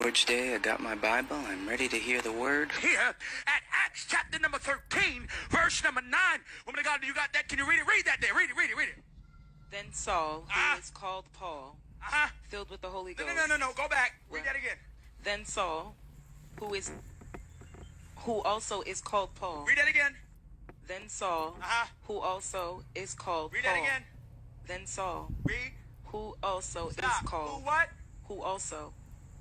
Lord's Day, I got my Bible. I'm ready to hear the word. Here at Acts chapter number 13, verse number 9. Woman of God, you got that? Can you read it? Read that there. Read it. Then Saul, who is called Paul, filled with the Holy Ghost. No. Go back. Read that again. Then Saul, who also is called Paul. Read that again. Then Saul, who also is called Read Paul. that again. Then Saul, Read. who also Stop. is called. Who what? Who also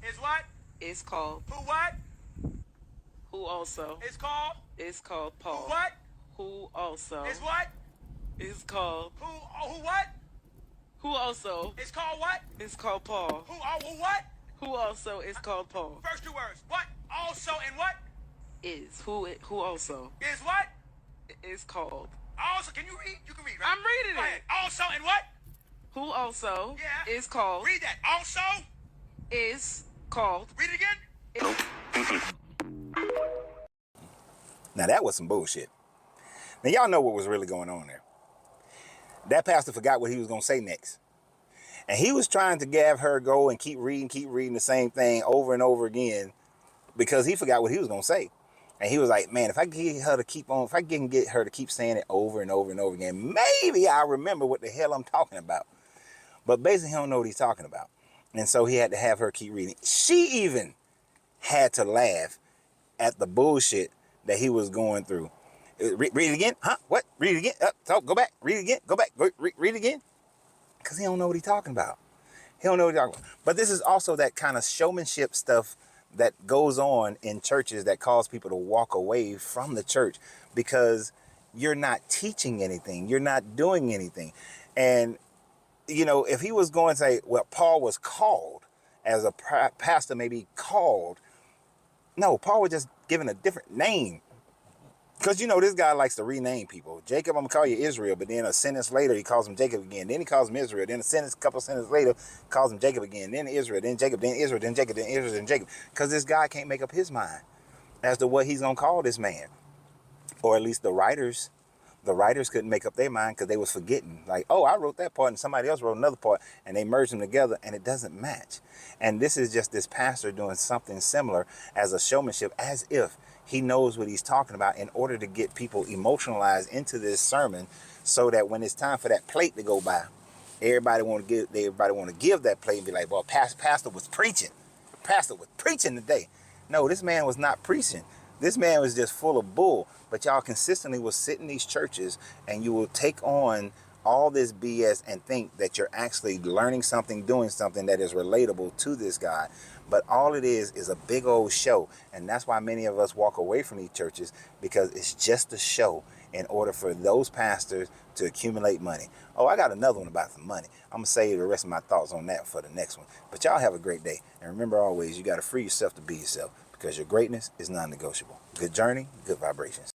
Is what? is called. Who what? Who also Is called? is called Paul. Who what? Who also Is what? is called. Who what? Who also Is called what? is called Paul. Who what? Who also is called Paul. First two words. What? Also and what? Is who also Is what? is called. Also, can you read? You can read, right? I'm reading Go it. ahead. Also and what? Who also Yeah. is called. Read that. Also. Is called. Read it again. Now that was some bullshit. Now y'all know what was really going on there. That pastor forgot what he was going to say next. And he was trying to have her go and keep reading the same thing over and over again because he forgot what he was going to say. And he was like, man, if I can get her to keep saying it over and over and over again, maybe I'll remember what the hell I'm talking about. But basically, he don't know what he's talking about. And so he had to have her keep reading. She even had to laugh at the bullshit that he was going through. Read it again? Huh? What? Read it again? So go back. Read it again? Go back. Read it again? Because he don't know what he's talking about. He don't know what he's talking about. But this is also that kind of showmanship stuff that goes on in churches that cause people to walk away from the church because you're not teaching anything. You're not doing anything. And, you know, if he was going to say, well, Paul was called as a pastor, maybe called. No, Paul was just given a different name. Because, you know, this guy likes to rename people. Jacob, I'm going to call you Israel. But then a sentence later, he calls him Jacob again. Then he calls him Israel. Then a couple sentences later, calls him Jacob again. Then Israel. Then Jacob. Then Israel. Then Jacob. Then Israel. Then Jacob. Because this guy can't make up his mind as to what he's going to call this man. Or at least the writers couldn't make up their mind because they was forgetting. Like, oh, I wrote that part and somebody else wrote another part. And they merged them together and it doesn't match. And this is just this pastor doing something similar as a showmanship, as if he knows what he's talking about in order to get people emotionalized into this sermon so that when it's time for that plate to go by, everybody want to give that plate and be like, well, pastor was preaching. Pastor was preaching today. No, this man was not preaching. This man was just full of bull. But y'all consistently will sit in these churches and you will take on all this BS and think that you're actually learning something, doing something that is relatable to this guy. But all it is a big old show. And that's why many of us walk away from these churches, because it's just a show in order for those pastors to accumulate money. Oh, I got another one about some money. I'm going to save the rest of my thoughts on that for the next one. But y'all have a great day. And remember always, you got to free yourself to be yourself, because your greatness is non-negotiable. Good journey, good vibrations.